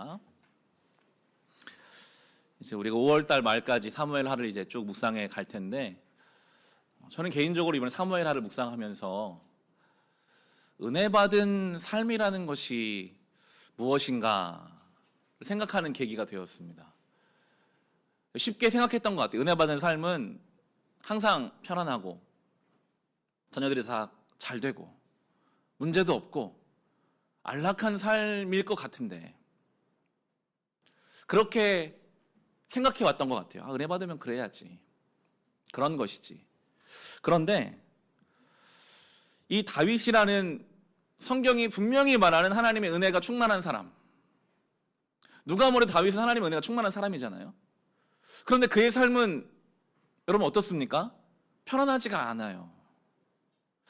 하겠습니다. 이제 우리가 5월달 말까지 사무엘하를 이제 쭉 묵상해 갈 텐데, 저는 개인적으로 이번에 사무엘하를 묵상하면서 은혜 받은 삶이라는 것이 무엇인가 생각하는 계기가 되었습니다. 쉽게 생각했던 것 같아요. 은혜 받은 삶은 항상 편안하고 자녀들이 다 잘 되고 문제도 없고 안락한 삶일 것 같은데, 그렇게 생각해 왔던 것 같아요. 은혜 받으면 그래야지, 그런 것이지. 그런데 이 다윗이라는 성경이 분명히 말하는 하나님의 은혜가 충만한 사람, 누가 뭐래도 다윗은 하나님의 은혜가 충만한 사람이잖아요. 그런데 그의 삶은 여러분 어떻습니까? 편안하지가 않아요.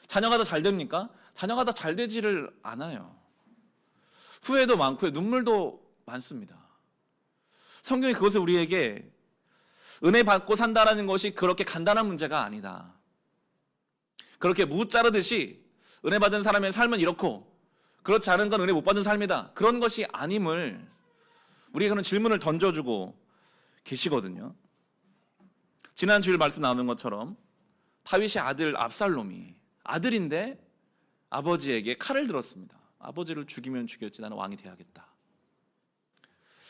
자녀가 더 잘 됩니까? 자녀가 더 잘 되지를 않아요. 후회도 많고요, 눈물도 많습니다. 성경이 그것을 우리에게 은혜 받고 산다라는 것이 그렇게 간단한 문제가 아니다, 그렇게 무 자르듯이 은혜 받은 사람의 삶은 이렇고 그렇지 않은 건 은혜 못 받은 삶이다, 그런 것이 아님을 우리에게 그런 질문을 던져주고 계시거든요. 지난 주일 말씀 나오는 것처럼 다윗의 아들 압살롬이 아들인데 아버지에게 칼을 들었습니다. 아버지를 죽이면 죽였지 나는 왕이 돼야겠다.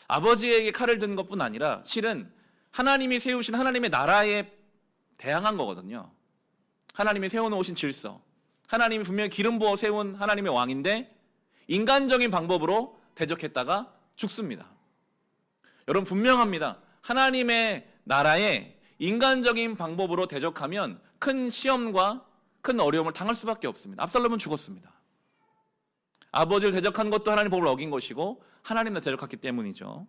아버지에게 칼을 든 것뿐 아니라 실은 하나님이 세우신 하나님의 나라에 대항한 거거든요. 하나님이 세워놓으신 질서, 하나님이 분명히 기름 부어 세운 하나님의 왕인데 인간적인 방법으로 대적했다가 죽습니다. 여러분 분명합니다. 하나님의 나라에 인간적인 방법으로 대적하면 큰 시험과 큰 어려움을 당할 수밖에 없습니다. 압살롬은 죽었습니다. 아버지를 대적한 것도 하나님 법을 어긴 것이고 하나님을 대적했기 때문이죠.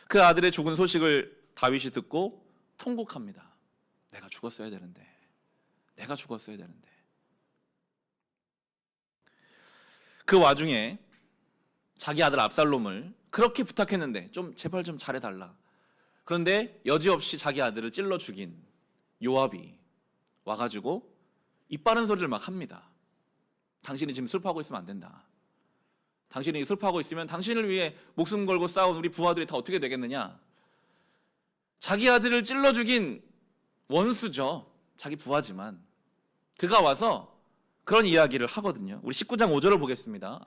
그 아들의 죽은 소식을 다윗이 듣고 통곡합니다. 내가 죽었어야 되는데, 내가 죽었어야 되는데. 그 와중에 자기 아들 압살롬을 그렇게 부탁했는데 좀 제발 좀 잘해달라. 그런데 여지없이 자기 아들을 찔러 죽인 요압이 와가지고 입 바른 소리를 막 합니다. 당신이 지금 슬퍼하고 있으면 안 된다. 당신이 슬퍼하고 있으면 당신을 위해 목숨 걸고 싸운 우리 부하들이 다 어떻게 되겠느냐. 자기 아들을 찔러 죽인 원수죠. 자기 부하지만 그가 와서 그런 이야기를 하거든요. 우리 19장 5절을 보겠습니다.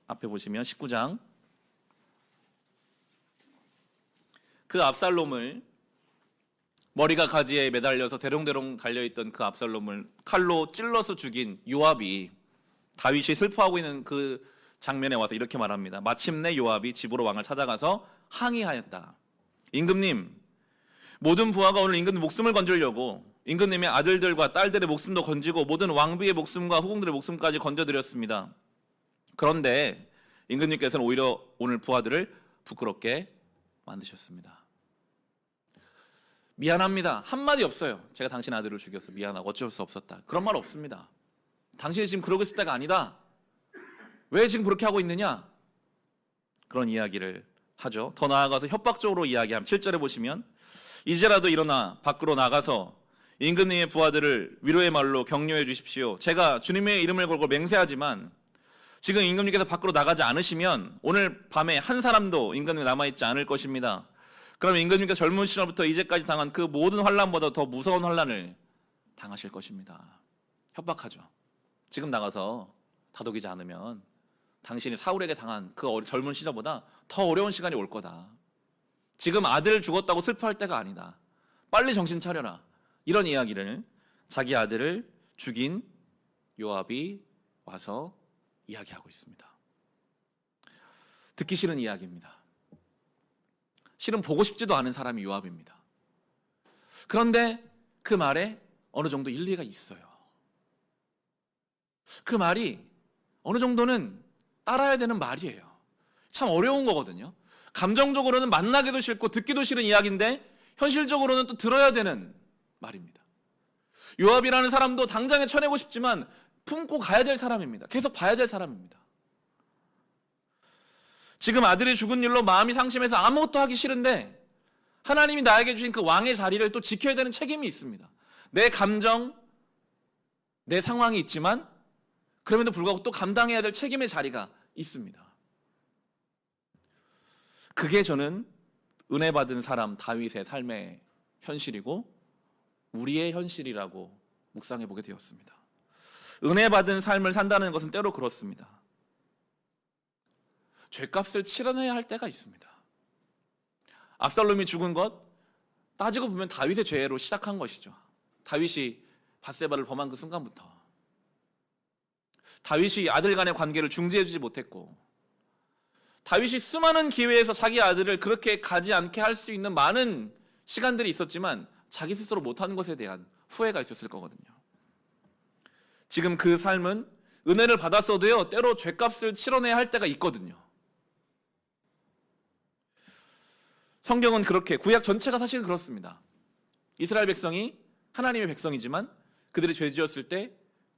앞에 보시면 19장, 그 압살롬을, 머리가 가지에 매달려서 대롱대롱 달려있던 그 압살롬을 칼로 찔러서 죽인 요압이 다윗이 슬퍼하고 있는 그 장면에 와서 이렇게 말합니다. 마침내 요압이 집으로 왕을 찾아가서 항의하였다. 임금님, 모든 부하가 오늘 임금 목숨을 건지려고 임금님의 아들들과 딸들의 목숨도 건지고 모든 왕비의 목숨과 후궁들의 목숨까지 건져드렸습니다. 그런데 임금님께서는 오히려 오늘 부하들을 부끄럽게 만드셨습니다. 미안합니다. 한마디 없어요. 제가 당신 아들을 죽여서 미안하고 어쩔 수 없었다, 그런 말 없습니다. 당신이 지금 그러고 있을 때가 아니다. 왜 지금 그렇게 하고 있느냐? 그런 이야기를 하죠. 더 나아가서 협박적으로 이야기하면 7절에 보시면 이제라도 일어나 밖으로 나가서 임금님의 부하들을 위로의 말로 격려해 주십시오. 제가 주님의 이름을 걸고 맹세하지만 지금 임금님께서 밖으로 나가지 않으시면 오늘 밤에 한 사람도 임금님이 남아있지 않을 것입니다. 그럼 임금님께서 젊은 시절부터 이제까지 당한 그 모든 환난보다 더 무서운 환난을 당하실 것입니다. 협박하죠. 지금 나가서 다독이지 않으면 당신이 사울에게 당한 그 젊은 시절보다 더 어려운 시간이 올 거다. 지금 아들 죽었다고 슬퍼할 때가 아니다. 빨리 정신 차려라. 이런 이야기를 자기 아들을 죽인 요압이 와서 이야기하고 있습니다. 듣기 싫은 이야기입니다. 실은 보고 싶지도 않은 사람이 요압입니다. 그런데 그 말에 어느 정도 일리가 있어요. 그 말이 어느 정도는 따라야 되는 말이에요. 참 어려운 거거든요. 감정적으로는 만나기도 싫고 듣기도 싫은 이야기인데 현실적으로는 또 들어야 되는 말입니다. 요압이라는 사람도 당장에 쳐내고 싶지만 품고 가야 될 사람입니다. 계속 봐야 될 사람입니다. 지금 아들이 죽은 일로 마음이 상심해서 아무것도 하기 싫은데 하나님이 나에게 주신 그 왕의 자리를 또 지켜야 되는 책임이 있습니다. 내 감정, 내 상황이 있지만 그럼에도 불구하고 또 감당해야 될 책임의 자리가 있습니다. 그게 저는 은혜 받은 사람 다윗의 삶의 현실이고 우리의 현실이라고 묵상해 보게 되었습니다. 은혜 받은 삶을 산다는 것은 때로 그렇습니다. 죄값을 치러내야 할 때가 있습니다. 압살롬이 죽은 것 따지고 보면 다윗의 죄로 시작한 것이죠. 다윗이 밧세바를 범한 그 순간부터 다윗이 아들 간의 관계를 중지해 주지 못했고, 다윗이 수많은 기회에서 자기 아들을 그렇게 가지 않게 할 수 있는 많은 시간들이 있었지만 자기 스스로 못하는 것에 대한 후회가 있었을 거거든요. 지금 그 삶은 은혜를 받았어도요, 때로 죄값을 치러내야 할 때가 있거든요. 성경은 그렇게, 구약 전체가 사실은 그렇습니다. 이스라엘 백성이 하나님의 백성이지만 그들이 죄 지었을 때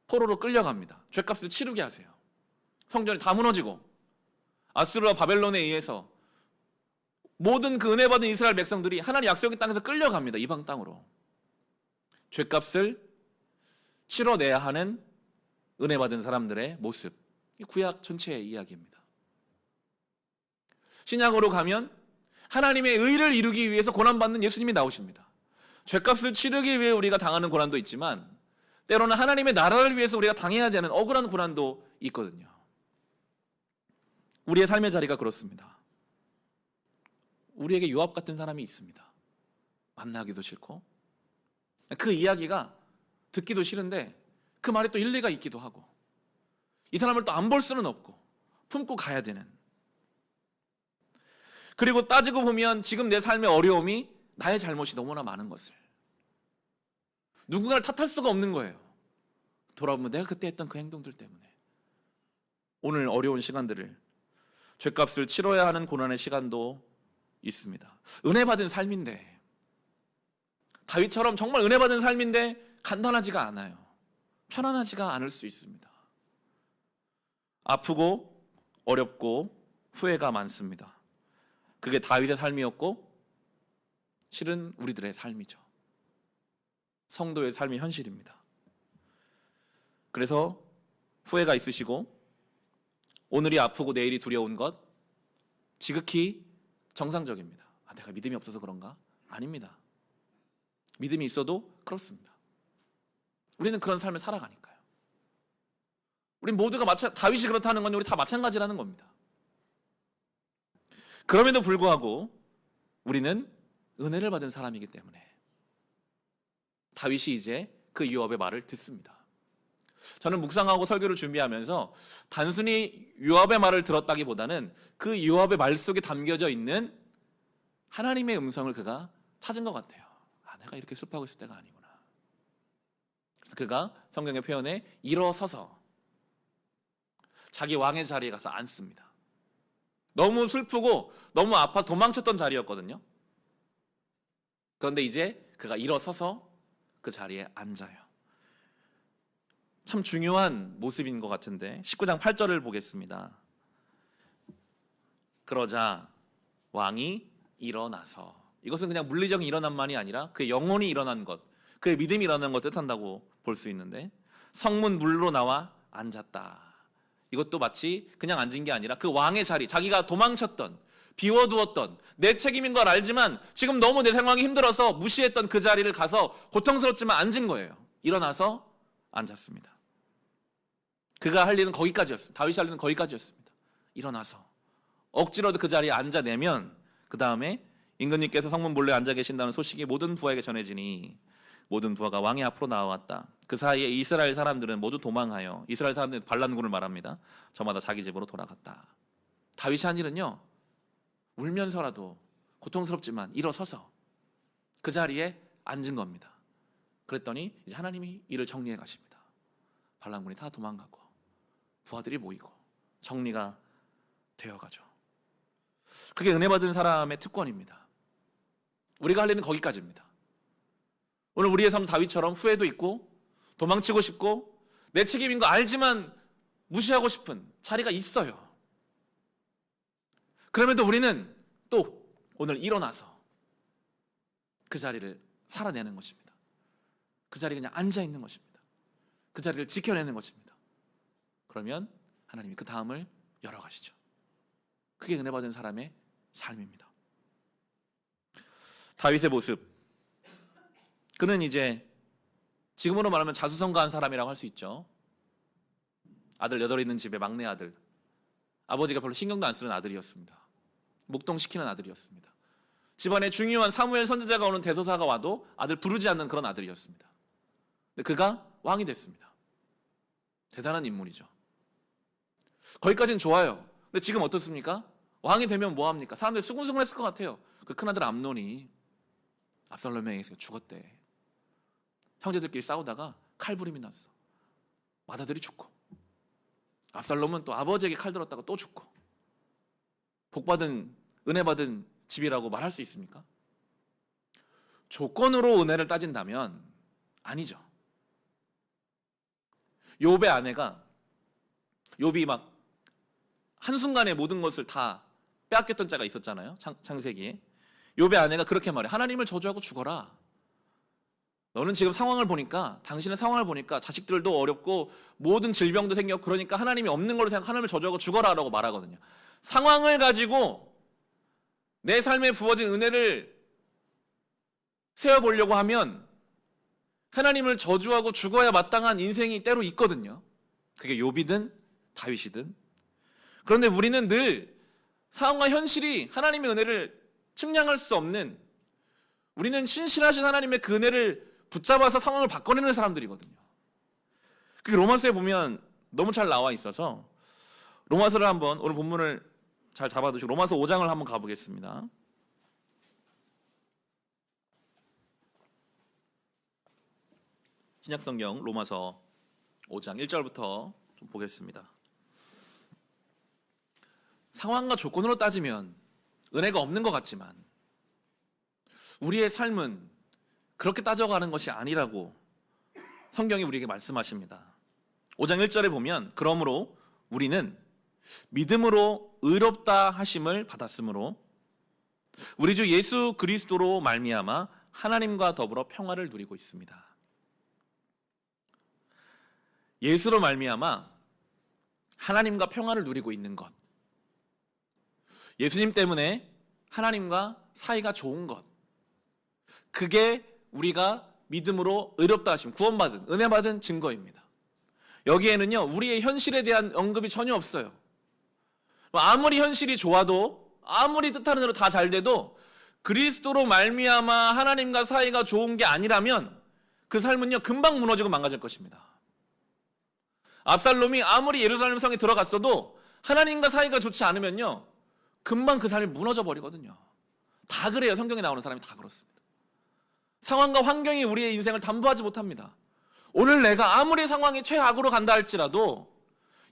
포로로 끌려갑니다. 죄값을 치르게 하세요. 성전이 다 무너지고 아수르와 바벨론에 의해서 모든 그 은혜 받은 이스라엘 백성들이 하나님 약속의 땅에서 끌려갑니다. 이방 땅으로. 죄값을 치러내야 하는 은혜 받은 사람들의 모습, 구약 전체의 이야기입니다. 신약으로 가면 하나님의 의를 이루기 위해서 고난받는 예수님이 나오십니다. 죄값을 치르기 위해 우리가 당하는 고난도 있지만 때로는 하나님의 나라를 위해서 우리가 당해야 되는 억울한 고난도 있거든요. 우리의 삶의 자리가 그렇습니다. 우리에게 요압 같은 사람이 있습니다. 만나기도 싫고 그 이야기가 듣기도 싫은데 그 말에 또 일리가 있기도 하고, 이 사람을 또 안 볼 수는 없고 품고 가야 되는, 그리고 따지고 보면 지금 내 삶의 어려움이 나의 잘못이 너무나 많은 것을, 누군가를 탓할 수가 없는 거예요. 돌아보면 내가 그때 했던 그 행동들 때문에 오늘 어려운 시간들을, 죄값을 치러야 하는 고난의 시간도 있습니다. 은혜 받은 삶인데, 다윗처럼 정말 은혜 받은 삶인데 간단하지가 않아요. 편안하지가 않을 수 있습니다. 아프고 어렵고 후회가 많습니다. 그게 다윗의 삶이었고 실은 우리들의 삶이죠. 성도의 삶의 현실입니다. 그래서 후회가 있으시고 오늘이 아프고 내일이 두려운 것 지극히 정상적입니다. 내가 믿음이 없어서 그런가? 아닙니다. 믿음이 있어도 그렇습니다. 우리는 그런 삶을 살아가니까요. 우리 모두가 다윗이 그렇다는 건 우리 다 마찬가지라는 겁니다. 그럼에도 불구하고 우리는 은혜를 받은 사람이기 때문에 다윗이 이제 그 요압의 말을 듣습니다. 저는 묵상하고 설교를 준비하면서 단순히 요압의 말을 들었다기보다는 그 요압의 말 속에 담겨져 있는 하나님의 음성을 그가 찾은 것 같아요. 내가 이렇게 슬퍼하고 있을 때가 아니구나. 그래서 그가 성경의 표현에 일어서서 자기 왕의 자리에 가서 앉습니다. 너무 슬프고 너무 아파 도망쳤던 자리였거든요. 그런데 이제 그가 일어서서 그 자리에 앉아요. 참 중요한 모습인 것 같은데 19장 8절을 보겠습니다. 그러자 왕이 일어나서, 이것은 그냥 물리적인 일어난만이 아니라 그의 영혼이 일어난 것, 그의 믿음이 일어난 것 뜻한다고 볼 수 있는데, 성문 물로 나와 앉았다. 이것도 마치 그냥 앉은 게 아니라 그 왕의 자리, 자기가 도망쳤던, 비워두었던, 내 책임인 걸 알지만 지금 너무 내 상황이 힘들어서 무시했던 그 자리를 가서 고통스럽지만 앉은 거예요. 일어나서 앉았습니다. 그가 할 일은 거기까지였습니다. 다윗이 할 일은 거기까지였습니다. 일어나서 억지로도 그 자리에 앉아내면 그 다음에 임금님께서 성문 몰래 앉아 계신다는 소식이 모든 부하에게 전해지니 모든 부하가 왕의 앞으로 나왔다. 그 사이에 이스라엘 사람들은 모두 도망하여, 이스라엘 사람들은 반란군을 말합니다. 저마다 자기 집으로 돌아갔다. 다윗이 한 일은요, 울면서라도 고통스럽지만 일어서서 그 자리에 앉은 겁니다. 그랬더니 이제 하나님이 일을 정리해 가십니다. 반란군이 다 도망가고 부하들이 모이고 정리가 되어가죠. 그게 은혜 받은 사람의 특권입니다. 우리가 할 일은 거기까지입니다. 오늘 우리의 삶 다윗처럼 후회도 있고 도망치고 싶고 내 책임인 거 알지만 무시하고 싶은 자리가 있어요. 그럼에도 우리는 또 오늘 일어나서 그 자리를 살아내는 것입니다. 그 자리에 그냥 앉아 있는 것입니다. 그 자리를 지켜내는 것입니다. 그러면 하나님이 그 다음을 열어가시죠. 그게 은혜 받은 사람의 삶입니다. 다윗의 모습, 그는 이제 지금으로 말하면 자수성가한 사람이라고 할 수 있죠. 아들 8 있는 집의 막내 아들, 아버지가 별로 신경도 안 쓰는 아들이었습니다. 목동시키는 아들이었습니다. 집안에 중요한 사무엘 선지자가 오는 대소사가 와도 아들 부르지 않는 그런 아들이었습니다. 근데 그가 왕이 됐습니다. 대단한 인물이죠. 거기까지는 좋아요. 근데 지금 어떻습니까? 왕이 되면 뭐합니까? 사람들이 수근수근했을 것 같아요. 그 큰아들 암논이 압살롬에게서 죽었대. 형제들끼리 싸우다가 칼부림이 났어. 맏아들이 죽고, 압살롬은 또 아버지에게 칼 들었다가 또 죽고. 복받은, 은혜받은 집이라고 말할 수 있습니까? 조건으로 은혜를 따진다면 아니죠. 욥의 아내가, 욥이 막 한순간에 모든 것을 다 빼앗겼던 자가 있었잖아요. 창세기에. 욥의 아내가 그렇게 말해. 하나님을 저주하고 죽어라. 너는 지금 상황을 보니까, 당신의 상황을 보니까 자식들도 어렵고 모든 질병도 생겼고, 그러니까 하나님이 없는 걸로 생각, 하나님을 저주하고 죽어라 라고 말하거든요. 상황을 가지고 내 삶에 부어진 은혜를 세워보려고 하면 하나님을 저주하고 죽어야 마땅한 인생이 때로 있거든요. 그게 욥이든 다윗이든. 그런데 우리는 늘 상황과 현실이 하나님의 은혜를 측량할 수 없는, 우리는 신실하신 하나님의 그 은혜를 붙잡아서 상황을 바꿔내는 사람들이거든요. 그게 로마서에 보면 너무 잘 나와 있어서 로마서를 한번, 오늘 본문을 잘 잡아두시고 로마서 5장을 한번 가보겠습니다. 신약성경 로마서 5장 1절부터 좀 보겠습니다. 상황과 조건으로 따지면 은혜가 없는 것 같지만 우리의 삶은 그렇게 따져가는 것이 아니라고 성경이 우리에게 말씀하십니다. 5장 1절에 보면, 그러므로 우리는 믿음으로 의롭다 하심을 받았으므로 우리 주 예수 그리스도로 말미암아 하나님과 더불어 평화를 누리고 있습니다. 예수로 말미암아 하나님과 평화를 누리고 있는 것, 예수님 때문에 하나님과 사이가 좋은 것, 그게 우리가 믿음으로 의롭다 하심, 구원받은, 은혜받은 증거입니다. 여기에는요, 우리의 현실에 대한 언급이 전혀 없어요. 아무리 현실이 좋아도, 아무리 뜻하는 대로 다 잘 돼도 그리스도로 말미암아 하나님과 사이가 좋은 게 아니라면 그 삶은요, 금방 무너지고 망가질 것입니다. 압살롬이 아무리 예루살렘 성에 들어갔어도 하나님과 사이가 좋지 않으면요, 금방 그 삶이 무너져 버리거든요. 다 그래요. 성경에 나오는 사람이 다 그렇습니다. 상황과 환경이 우리의 인생을 담보하지 못합니다. 오늘 내가 아무리 상황이 최악으로 간다 할지라도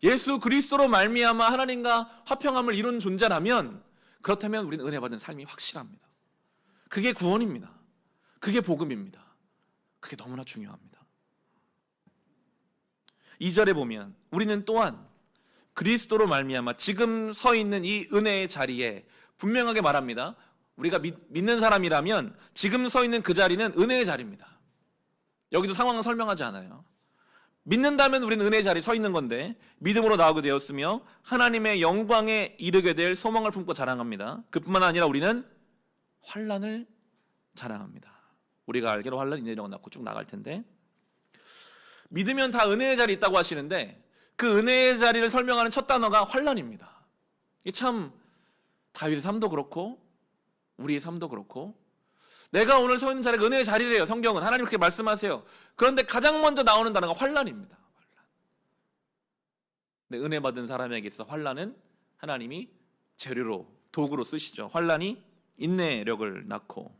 예수 그리스도로 말미암아 하나님과 화평함을 이룬 존재라면, 그렇다면 우리는 은혜 받은 삶이 확실합니다. 그게 구원입니다. 그게 복음입니다. 그게 너무나 중요합니다. 2절에 보면 우리는 또한 그리스도로 말미암아 지금 서 있는 이 은혜의 자리에 분명하게 말합니다. 우리가 믿는 사람이라면 지금 서 있는 그 자리는 은혜의 자리입니다. 여기도 상황은 설명하지 않아요. 믿는다면 우리는 은혜의 자리에 서 있는 건데, 믿음으로 나오게 되었으며 하나님의 영광에 이르게 될 소망을 품고 자랑합니다. 그뿐만 아니라 우리는 환난을 자랑합니다. 우리가 알기로 환난 인내력을 낳고 쭉 나갈 텐데, 믿으면 다 은혜의 자리에 있다고 하시는데 그 은혜의 자리를 설명하는 첫 단어가 환난입니다. 이게 참 다윗의 삶도 그렇고 우리의 삶도 그렇고, 내가 오늘 서 있는 자리가 은혜의 자리래요. 성경은 하나님 그렇게 말씀하세요. 그런데 가장 먼저 나오는 단어가 환난입니다. 환난. 근데 은혜 받은 사람에게 있어서 환난은 하나님이 재료로, 도구로 쓰시죠. 환난이 인내력을 낳고,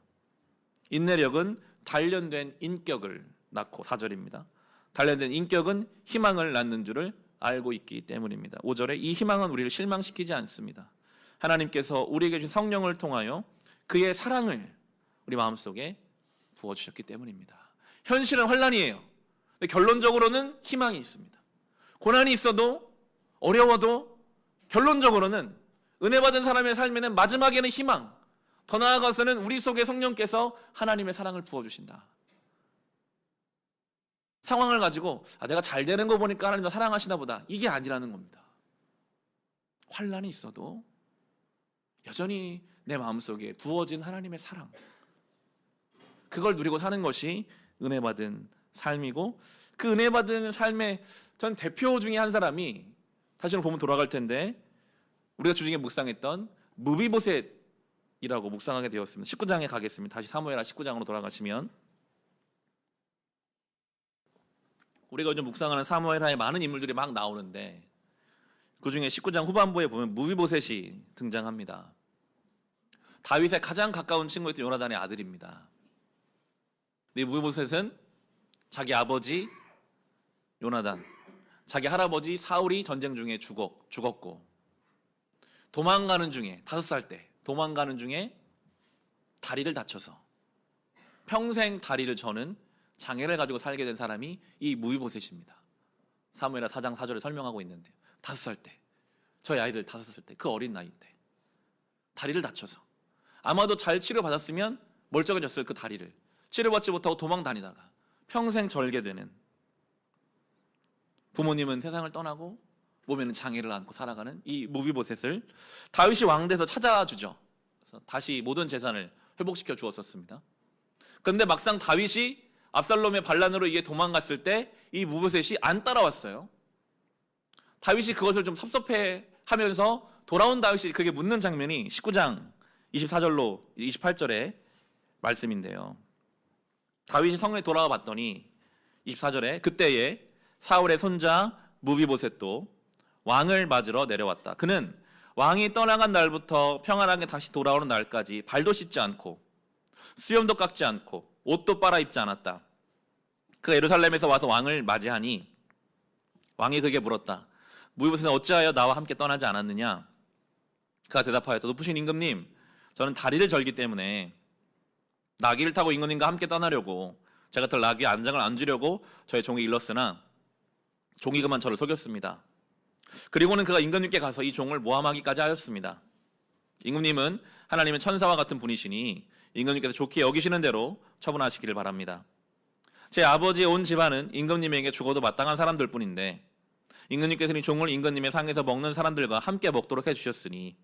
인내력은 단련된 인격을 낳고, 4절입니다. 단련된 인격은 희망을 낳는 줄을 알고 있기 때문입니다. 5절에 이 희망은 우리를 실망시키지 않습니다. 하나님께서 우리에게 주신 성령을 통하여 그의 사랑을 우리 마음속에 부어주셨기 때문입니다. 현실은 환난이에요. 근데 결론적으로는 희망이 있습니다. 고난이 있어도, 어려워도 결론적으로는 은혜 받은 사람의 삶에는 마지막에는 희망, 더 나아가서는 우리 속에 성령께서 하나님의 사랑을 부어주신다. 상황을 가지고 내가 잘 되는 거 보니까 하나님 나 사랑하시나 보다, 이게 아니라는 겁니다. 환난이 있어도 여전히 내 마음속에 부어진 하나님의 사랑, 그걸 누리고 사는 것이 은혜 받은 삶이고, 그 은혜 받은 삶의 전 대표 중에 한 사람이, 다시 보면 돌아갈 텐데 우리가 주중에 묵상했던 무비보셋이라고 묵상하게 되었습니다. 19장에 가겠습니다. 다시 사무엘하 19장으로 돌아가시면, 우리가 요즘 묵상하는 사무엘하에 많은 인물들이 막 나오는데 그 중에 19장 후반부에 보면 무비보셋이 등장합니다. 다윗의 가장 가까운 친구였던 요나단의 아들입니다. 이 무비보셋은 자기 아버지 요나단, 자기 할아버지 사울이 전쟁 중에 죽었고, 도망가는 중에 5살 때 도망가는 중에 다리를 다쳐서 평생 다리를 저는 장애를 가지고 살게 된 사람이 이 무비보셋입니다. 사무엘하 4장 4절에 설명하고 있는데, 5살 때, 저희 아이들 5살 때, 그 어린 나이 때 다리를 다쳐서, 아마도 잘 치료받았으면 멀쩡해졌을 그 다리를 치료받지 못하고 도망 다니다가 평생 절게 되는, 부모님은 세상을 떠나고 몸에는 장애를 안고 살아가는 이 무비보셋을 다윗이 왕돼서 찾아주죠. 그래서 다시 모든 재산을 회복시켜 주었었습니다. 그런데 막상 다윗이 압살롬의 반란으로 이게 도망갔을 때 이 무비보셋이 안 따라왔어요. 다윗이 그것을 좀 섭섭해하면서 돌아온 다윗이 그게 묻는 장면이 19장 24절로 28절의 말씀인데요. 다윗이 성에 돌아와 봤더니 24절에 그때에 사울의 손자 무비보셋도 왕을 맞으러 내려왔다. 그는 왕이 떠나간 날부터 평안하게 다시 돌아오는 날까지 발도 씻지 않고 수염도 깎지 않고 옷도 빨아입지 않았다. 그가 예루살렘에서 와서 왕을 맞이하니 왕이 그에게 물었다. 무비보셋은 어찌하여 나와 함께 떠나지 않았느냐? 그가 대답하였다. 높으신 임금님, 저는 다리를 절기 때문에 나귀를 타고 임금님과 함께 떠나려고 제가 들 나귀의 안장을 얹으려고 저의 종이 일렀으나 종이 그만 저를 속였습니다. 그리고는 그가 임금님께 가서 이 종을 모함하기까지 하였습니다. 임금님은 하나님의 천사와 같은 분이시니 임금님께서 좋게 여기시는 대로 처분하시기를 바랍니다. 제 아버지의 온 집안은 임금님에게 죽어도 마땅한 사람들 뿐인데 임금님께서는 이 종을 임금님의 상에서 먹는 사람들과 함께 먹도록 해주셨으니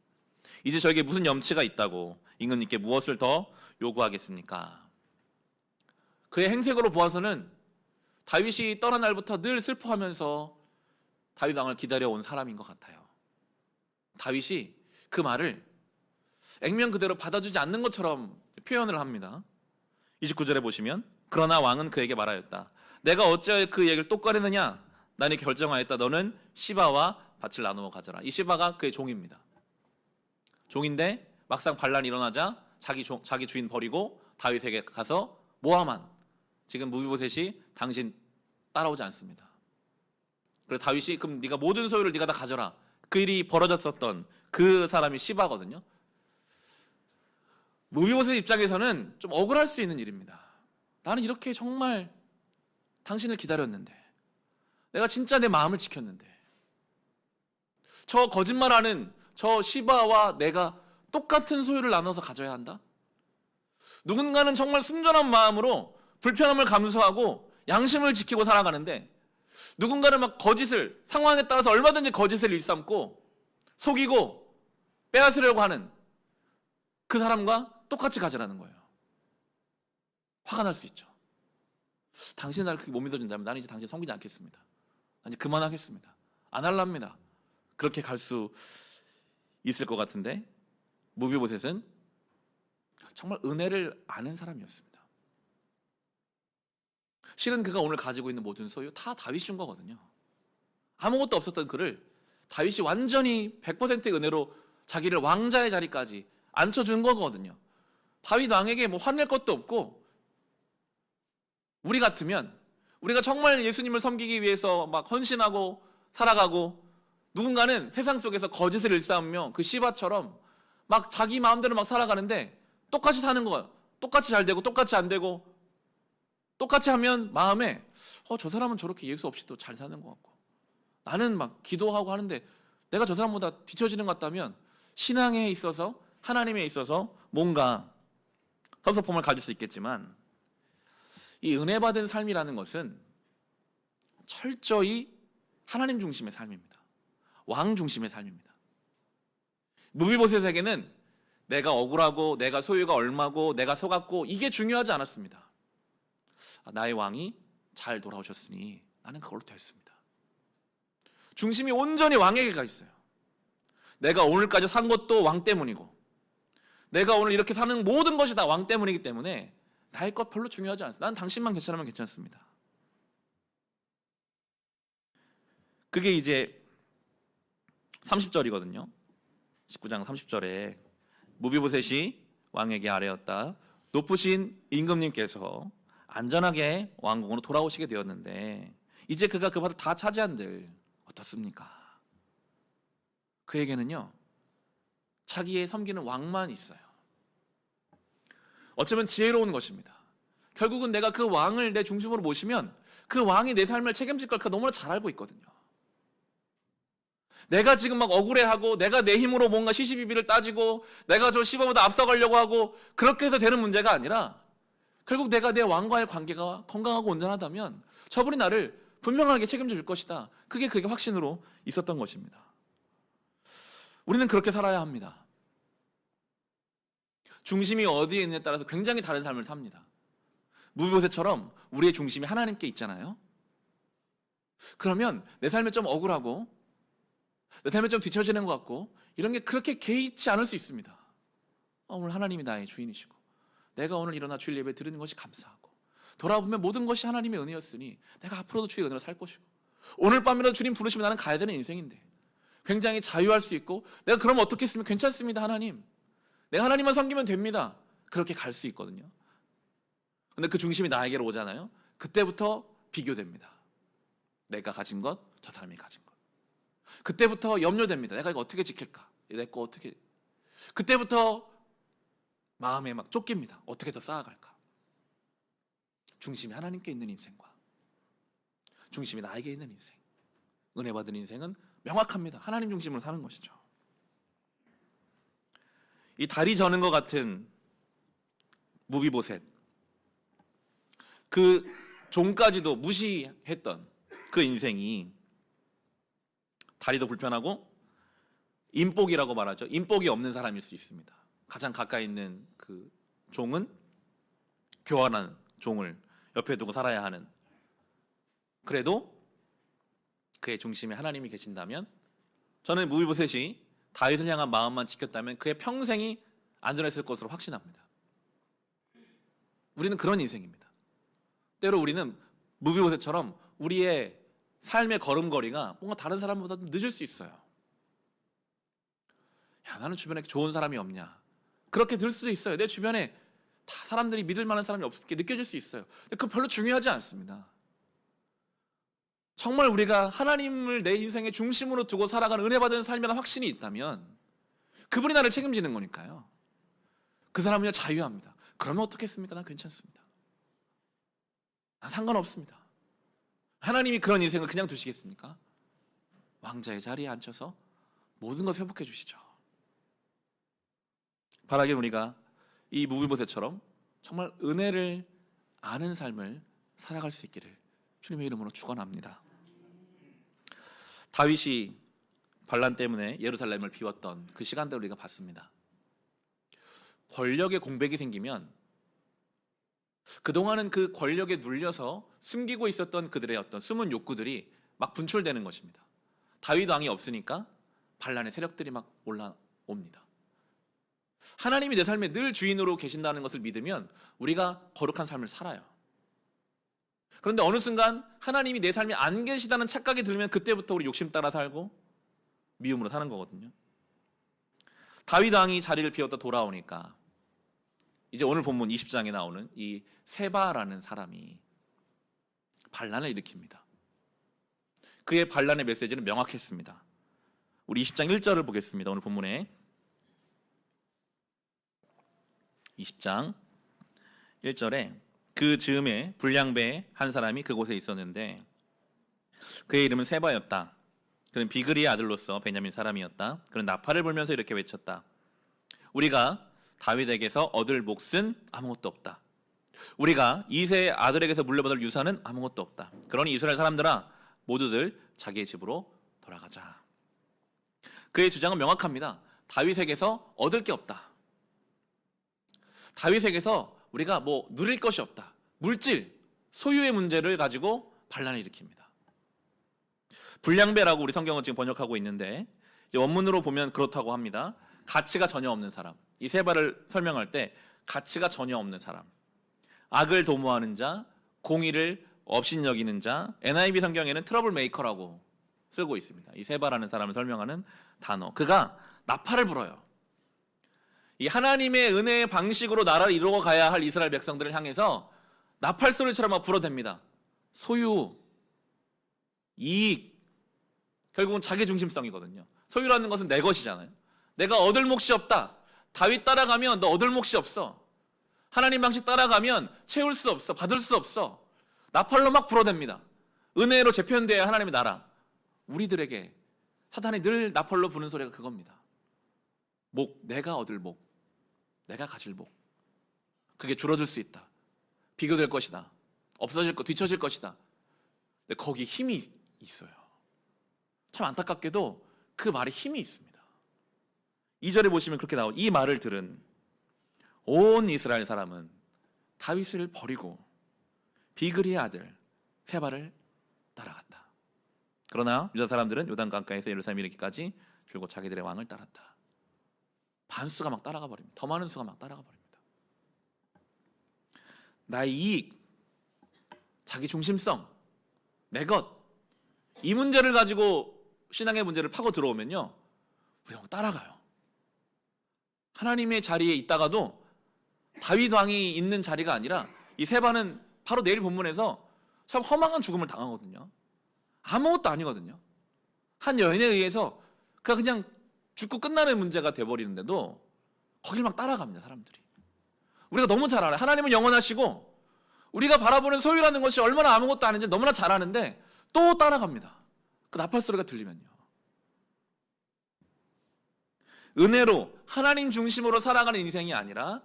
이제 저에게 무슨 염치가 있다고 임금님께 무엇을 더 요구하겠습니까? 그의 행색으로 보아서는 다윗이 떠난 날부터 늘 슬퍼하면서 다윗 왕을 기다려온 사람인 것 같아요. 다윗이 그 말을 액면 그대로 받아주지 않는 것처럼 표현을 합니다. 29절에 보시면 그러나 왕은 그에게 말하였다. 내가 어찌하여 그 얘기를 또 꺼내느냐? 나는 결정하였다. 너는 시바와 밭을 나누어 가져라. 이 시바가 그의 종입니다. 종인데 막상 반란이 일어나자 자기 주인 버리고 다윗에게 가서 모함한, 지금 무비보셋이 당신 따라오지 않습니다. 그래서 다윗이 그럼 네가 모든 소유를 네가 다 가져라. 그 일이 벌어졌었던 그 사람이 시바거든요. 무비보셋 입장에서는 좀 억울할 수 있는 일입니다. 나는 이렇게 정말 당신을 기다렸는데, 내가 진짜 내 마음을 지켰는데 저 거짓말하는 저 시바와 내가 똑같은 소유를 나눠서 가져야 한다? 누군가는 정말 순전한 마음으로 불편함을 감수하고 양심을 지키고 살아가는데 누군가는 막 거짓을, 상황에 따라서 얼마든지 거짓을 일삼고 속이고 빼앗으려고 하는 그 사람과 똑같이 가져라는 거예요. 화가 날 수 있죠. 당신이 나를 그렇게 못 믿어준다면 나는 이제 당신 섬기지 않겠습니다. 나는 이제 그만하겠습니다. 안 할랍니다. 그렇게 갈 수 있을 것 같은데 무비보셋은 정말 은혜를 아는 사람이었습니다. 실은 그가 오늘 가지고 있는 모든 소유 다 다윗이 준 거거든요. 아무것도 없었던 그를 다윗이 완전히 100%의 은혜로 자기를 왕자의 자리까지 앉혀준 거거든요. 다윗 왕에게 뭐 화낼 것도 없고, 우리 같으면 우리가 정말 예수님을 섬기기 위해서 막 헌신하고 살아가고, 누군가는 세상 속에서 거짓을 일삼으며 그 시바처럼 막 자기 마음대로 막 살아가는데 똑같이 사는 거예요. 똑같이 잘 되고 똑같이 안 되고, 똑같이 하면 마음에 저 사람은 저렇게 예수 없이도 잘 사는 것 같고, 나는 막 기도하고 하는데 내가 저 사람보다 뒤처지는 것 같다면 신앙에 있어서, 하나님에 있어서 뭔가 섭섭함을 가질 수 있겠지만, 이 은혜 받은 삶이라는 것은 철저히 하나님 중심의 삶입니다. 왕 중심의 삶입니다. 무비보셋에게는 내가 억울하고 내가 소유가 얼마고 내가 속았고 이게 중요하지 않았습니다. 나의 왕이 잘 돌아오셨으니 나는 그걸로 됐습니다. 중심이 온전히 왕에게 가 있어요. 내가 오늘까지 산 것도 왕 때문이고 내가 오늘 이렇게 사는 모든 것이 다 왕 때문이기 때문에 나의 것 별로 중요하지 않습니다. 난 당신만 괜찮으면 괜찮습니다. 그게 이제 30절이거든요. 19장 30절에 무비보셋이 왕에게 아뢰었다. 높으신 임금님께서 안전하게 왕궁으로 돌아오시게 되었는데 이제 그가 그 밭을 다 차지한들 어떻습니까? 그에게는요 자기의 섬기는 왕만 있어요. 어쩌면 지혜로운 것입니다. 결국은 내가 그 왕을 내 중심으로 모시면 그 왕이 내 삶을 책임질 걸 그가 너무나 잘 알고 있거든요. 내가 지금 막 억울해하고 내가 내 힘으로 뭔가 시시비비를 따지고 내가 저 시바보다 앞서가려고 하고 그렇게 해서 되는 문제가 아니라 결국 내가 내 왕과의 관계가 건강하고 온전하다면 저분이 나를 분명하게 책임져 줄 것이다. 그게 확신으로 있었던 것입니다. 우리는 그렇게 살아야 합니다. 중심이 어디에 있느냐에 따라서 굉장히 다른 삶을 삽니다. 무비보셋처럼 우리의 중심이 하나님께 있잖아요. 그러면 내 삶에 좀 억울하고 내 삶에 좀 뒤처지는 것 같고 이런 게 그렇게 개의치 않을 수 있습니다. 오늘 하나님이 나의 주인이시고 내가 오늘 일어나 주일 예배 드리는 것이 감사하고 돌아보면 모든 것이 하나님의 은혜였으니 내가 앞으로도 주의 은혜로 살 것이고 오늘 밤이라도 주님 부르시면 나는 가야 되는 인생인데 굉장히 자유할 수 있고 내가 그러면 어떻게 했으면 괜찮습니다. 하나님 내가 하나님만 섬기면 됩니다. 그렇게 갈 수 있거든요. 근데 그 중심이 나에게로 오잖아요. 그때부터 비교됩니다. 내가 가진 것, 저 사람이 가진 것. 그때부터 염려됩니다. 내가 이거 어떻게 지킬까? 내 거 어떻게. 그때부터 마음에 막 쫓깁니다. 어떻게 더 쌓아갈까? 중심이 하나님께 있는 인생과 중심이 나에게 있는 인생, 은혜 받은 인생은 명확합니다. 하나님 중심으로 사는 것이죠. 이 다리 저는 것 같은 무비보셋, 그 종까지도 무시했던 그 인생이 다리도 불편하고 인복이라고 말하죠. 인복이 없는 사람일 수 있습니다. 가장 가까이 있는 그 종은 교활한 종을 옆에 두고 살아야 하는, 그래도 그의 중심에 하나님이 계신다면 저는 무비보셋이 다윗을 향한 마음만 지켰다면 그의 평생이 안전했을 것으로 확신합니다. 우리는 그런 인생입니다. 때로 우리는 무비보셋처럼 우리의 삶의 걸음걸이가 뭔가 다른 사람보다 늦을 수 있어요. 야, 나는 주변에 좋은 사람이 없냐, 그렇게 들 수도 있어요. 내 주변에 다 사람들이 믿을 만한 사람이 없게 느껴질 수 있어요. 근데 그거 별로 중요하지 않습니다. 정말 우리가 하나님을 내 인생의 중심으로 두고 살아가는 은혜 받은 삶이라는 확신이 있다면 그분이 나를 책임지는 거니까요. 그 사람은요 자유합니다. 그러면 어떻겠습니까? 난 괜찮습니다. 난 상관없습니다. 하나님이 그런 인생을 그냥 두시겠습니까? 왕자의 자리에 앉혀서 모든 것 회복해 주시죠. 바라기는 우리가 이 무비보셋처럼 정말 은혜를 아는 삶을 살아갈 수 있기를 주님의 이름으로 축원합니다. 다윗이 반란 때문에 예루살렘을 비웠던 그 시간들을 우리가 봤습니다. 권력의 공백이 생기면 그동안은 그 권력에 눌려서 숨기고 있었던 그들의 어떤 숨은 욕구들이 막 분출되는 것입니다. 다윗 왕이 없으니까 반란의 세력들이 막 올라옵니다. 하나님이 내 삶에 늘 주인으로 계신다는 것을 믿으면 우리가 거룩한 삶을 살아요. 그런데 어느 순간 하나님이 내 삶에 안 계시다는 착각이 들면 그때부터 우리 욕심 따라 살고 미움으로 사는 거거든요. 다윗 왕이 자리를 비웠다 돌아오니까 이제 오늘 본문 20장에 나오는 이 세바라는 사람이 반란을 일으킵니다. 그의 반란의 메시지는 명확했습니다. 우리 20장 1절을 보겠습니다. 오늘 본문에 20장 1절에 그 즈음에 불량배 한 사람이 그곳에 있었는데 그의 이름은 세바였다. 그는 비그리의 아들로서 베냐민 사람이었다. 그는 나팔을 불면서 이렇게 외쳤다. 우리가 다윗에게서 얻을 몫은 아무것도 없다. 우리가 이새의 아들에게서 물려받을 유산은 아무것도 없다. 그러니 이스라엘 사람들아 모두들 자기의 집으로 돌아가자. 그의 주장은 명확합니다. 다윗에게서 얻을 게 없다. 다윗에게서 우리가 뭐 누릴 것이 없다. 물질, 소유의 문제를 가지고 반란을 일으킵니다. 불량배라고 우리 성경은 지금 번역하고 있는데 이제 원문으로 보면 그렇다고 합니다. 가치가 전혀 없는 사람. 이 세바를 설명할 때 가치가 전혀 없는 사람, 악을 도모하는 자, 공의를 업신여기는 자, NIV 성경에는 트러블 메이커라고 쓰고 있습니다. 이 세바라는 사람을 설명하는 단어. 그가 나팔을 불어요. 이 하나님의 은혜의 방식으로 나라를 이루어 가야 할 이스라엘 백성들을 향해서 나팔 소리처럼 막 불어댑니다. 소유, 이익, 결국은 자기 중심성이거든요. 소유라는 것은 내 것이잖아요. 내가 얻을 몫이 없다. 다윗 따라가면 너 얻을 몫이 없어. 하나님 방식 따라가면 채울 수 없어. 받을 수 없어. 나팔로 막 불어댑니다. 은혜로 재편되어야 하나님의 나라. 우리들에게 사탄이 늘 나팔로 부는 소리가 그겁니다. 목, 내가 얻을 목, 내가 가질 목. 그게 줄어들 수 있다. 비교될 것이다. 없어질 것, 뒤처질 것이다. 근데 거기 힘이 있어요. 참 안타깝게도 그 말에 힘이 있습니다. 2절에 보시면 그렇게 나오고, 이 말을 들은 온 이스라엘 사람은 다윗을 버리고 비그리의 아들 세바를 따라갔다. 그러나 유다 사람들은 요단강가에서 예루살렘 이르기까지 줄곧 자기들의 왕을 따랐다. 반수가 막 따라가 버립니다. 더 많은 수가 막 따라가 버립니다. 나의 이익, 자기 중심성, 내 것, 이 문제를 가지고 신앙의 문제를 파고 들어오면요, 우리가 막 따라가요. 하나님의 자리에 있다가도 다윗 왕이 있는 자리가 아니라 이 세바는 바로 내일 본문에서 참 허망한 죽음을 당하거든요. 아무것도 아니거든요. 한 여인에 의해서 그가 그냥 죽고 끝나는 문제가 돼버리는데도 거길 막 따라갑니다, 사람들이. 우리가 너무 잘 알아요. 하나님은 영원하시고 우리가 바라보는 소유라는 것이 얼마나 아무것도 아닌지 너무나 잘 아는데 또 따라갑니다. 그 나팔 소리가 들리면요. 은혜로 하나님 중심으로 살아가는 인생이 아니라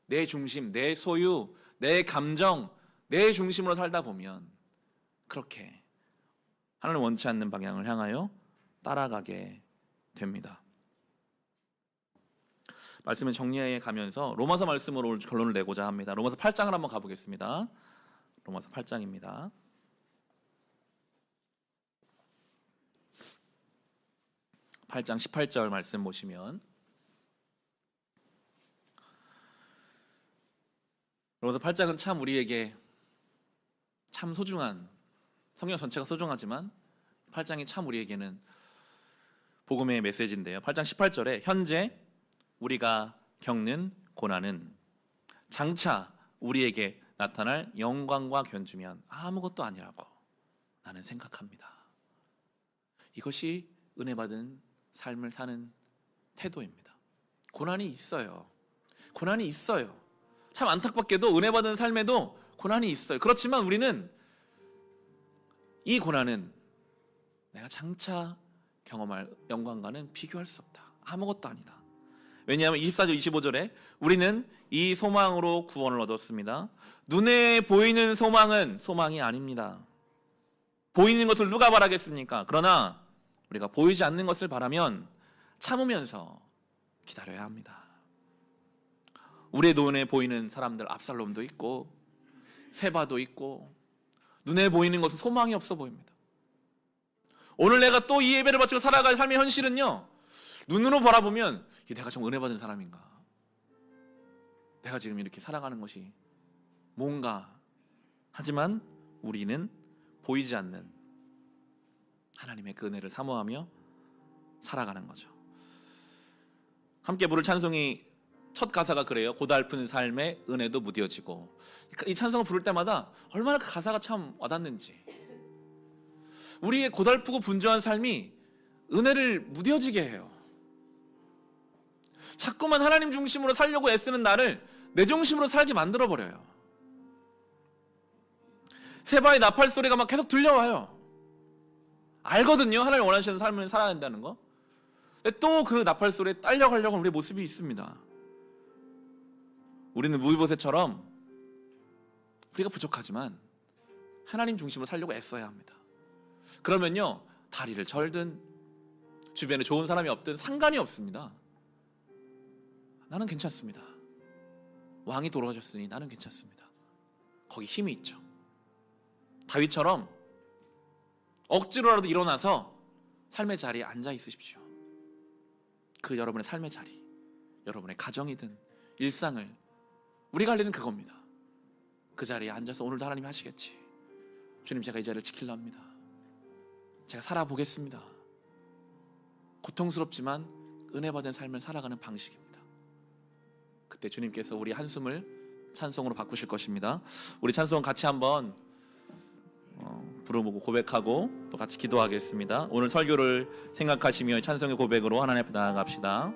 내 중심, 내 소유, 내 감정, 내 중심으로 살다 보면 그렇게 하나님 원치 않는 방향을 향하여 따라가게 됩니다. 말씀을 정리해 가면서 로마서 말씀으로 결론을 내고자 합니다. 로마서 8장을 한번 가보겠습니다. 로마서 8장입니다. (8장 18절) 말씀 보시면, 로마서 8장은 참 우리에게 참 소중한, 성경 전체가 소중하지만 8장이 참 우리에게는 복음의 메시지인데요. 8장 18절에 현재 우리가 겪는 고난은 장차 우리에게 나타날 영광과 견주면 아무것도 아니라고 나는 생각합니다. 이것이 은혜 받은 삶을 사는 태도입니다. 고난이 있어요. 고난이 있어요. 참 안타깝게도 은혜 받은 삶에도 고난이 있어요. 그렇지만 우리는 이 고난은 내가 장차 경험할 영광과는 비교할 수 없다. 아무것도 아니다. 왜냐하면 24절 25절에 우리는 이 소망으로 구원을 얻었습니다. 눈에 보이는 소망은 소망이 아닙니다. 보이는 것을 누가 바라겠습니까? 그러나 우리가 보이지 않는 것을 바라면 참으면서 기다려야 합니다. 우리의 눈에 보이는 사람들, 압살롬도 있고 세바도 있고 눈에 보이는 것은 소망이 없어 보입니다. 오늘 내가 또 이 예배를 바치고 살아갈 삶의 현실은요, 눈으로 바라보면 내가 좀 은혜 받은 사람인가? 내가 지금 이렇게 살아가는 것이 뭔가? 하지만 우리는 보이지 않는 하나님의 그 은혜를 사모하며 살아가는 거죠. 함께 부를 찬송이 첫 가사가 그래요. 고달픈 삶에 은혜도 무뎌지고. 이 찬송을 부를 때마다 얼마나 그 가사가 참 와닿는지. 우리의 고달프고 분주한 삶이 은혜를 무뎌지게 해요. 자꾸만 하나님 중심으로 살려고 애쓰는 나를 내 중심으로 살게 만들어버려요. 세바의 나팔 소리가 막 계속 들려와요. 알거든요. 하나님 원하시는 삶을 살아야 된다는 거. 또 그 나팔 소리에 딸려가려고 하는 우리의 모습이 있습니다. 우리는 무비보셋처럼 우리가 부족하지만 하나님 중심으로 살려고 애써야 합니다. 그러면요, 다리를 절든 주변에 좋은 사람이 없든 상관이 없습니다. 나는 괜찮습니다. 왕이 돌아가셨으니 나는 괜찮습니다. 거기 힘이 있죠. 다윗처럼 억지로라도 일어나서 삶의 자리에 앉아 있으십시오. 그 여러분의 삶의 자리, 여러분의 가정이든 일상을, 우리가 할 일은 그겁니다. 그 자리에 앉아서 오늘도 하나님이 하시겠지. 주님, 제가 이 자리를 지키려 합니다. 제가 살아보겠습니다. 고통스럽지만 은혜 받은 삶을 살아가는 방식입니다. 그때 주님께서 우리 한숨을 찬송으로 바꾸실 것입니다. 우리 찬송 같이 한번 부르고 고백하고 또 같이 기도하겠습니다. 오늘 설교를 생각하시며 찬송의 고백으로 하나님 앞에 나아갑시다.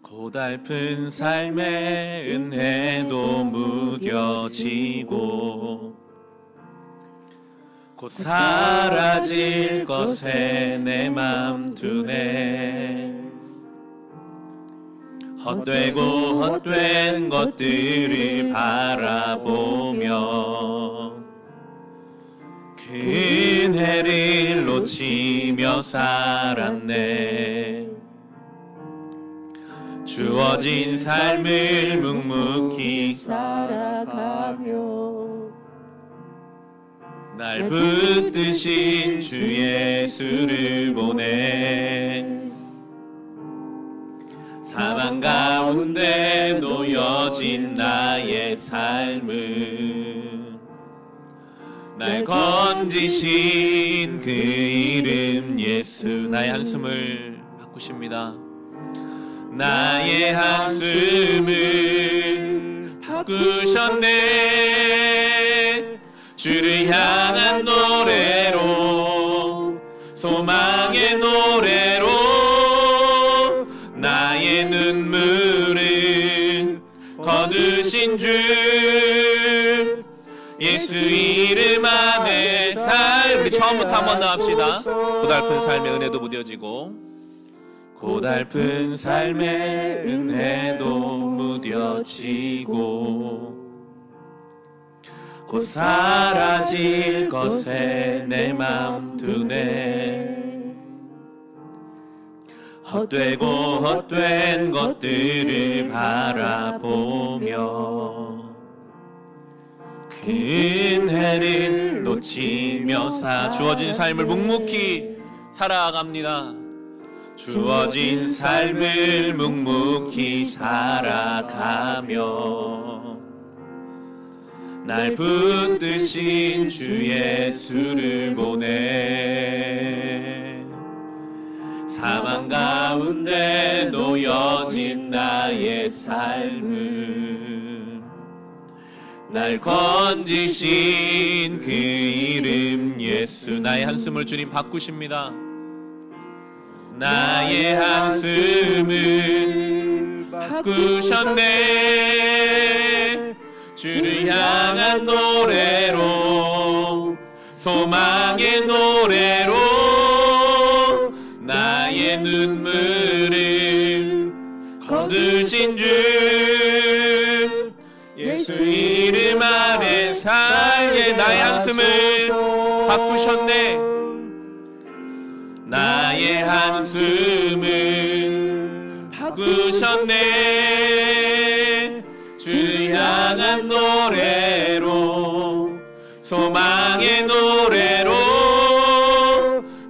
고달픈 삶의 은혜도 무뎌지고 곧 사라질 것에 내 맘 두네. 헛되고 헛된 것들을 바라보며 그 은혜를 놓치며 살았네. 주어진 삶을 묵묵히 살아가며 날 붙드신 주 예수를 보내. 사망 가운데 놓여진 나의 삶을 날 건지신 그 이름 예수. 나의 한숨을 바꾸십니다. 나의 한숨을 바꾸셨네. 주를 향한 노래로, 소망의 노래로 나의 눈물을 거두신 주 예수 이름 안에 살. 우리 처음부터 한 번 더 합시다. 고달픈 삶의 은혜도 무뎌지고 고달픈 삶의 은혜도 무뎌지고 곧 사라질 것에 내 맘 두네. 헛되고 헛된 것들을 바라보며 그 은혜를 놓치며 주어진 삶을 묵묵히 살아갑니다. 주어진 삶을 묵묵히 살아가며 날 붙드신 주 예수를 보내. 사망 가운데 놓여진 나의 삶을 날 건지신 그 이름 예수. 나의 한숨을 주님 바꾸십니다. 나의 한숨을 바꾸셨네. 주를 향한 노래로, 소망의 노래로 나의 눈물을 거두신 주 예수 이름 아래 살게. 나의 한숨을 바꾸셨네. 나의 한숨을 바꾸셨네. 주를 향한 노래로, 소망의 노래로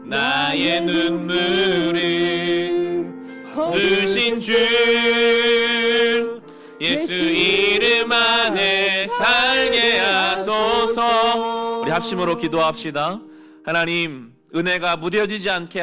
나의 눈물을 거두신 주 예수 이름 안에 살게 하소서. 우리 합심으로 기도합시다. 하나님, 은혜가 무뎌지지 않게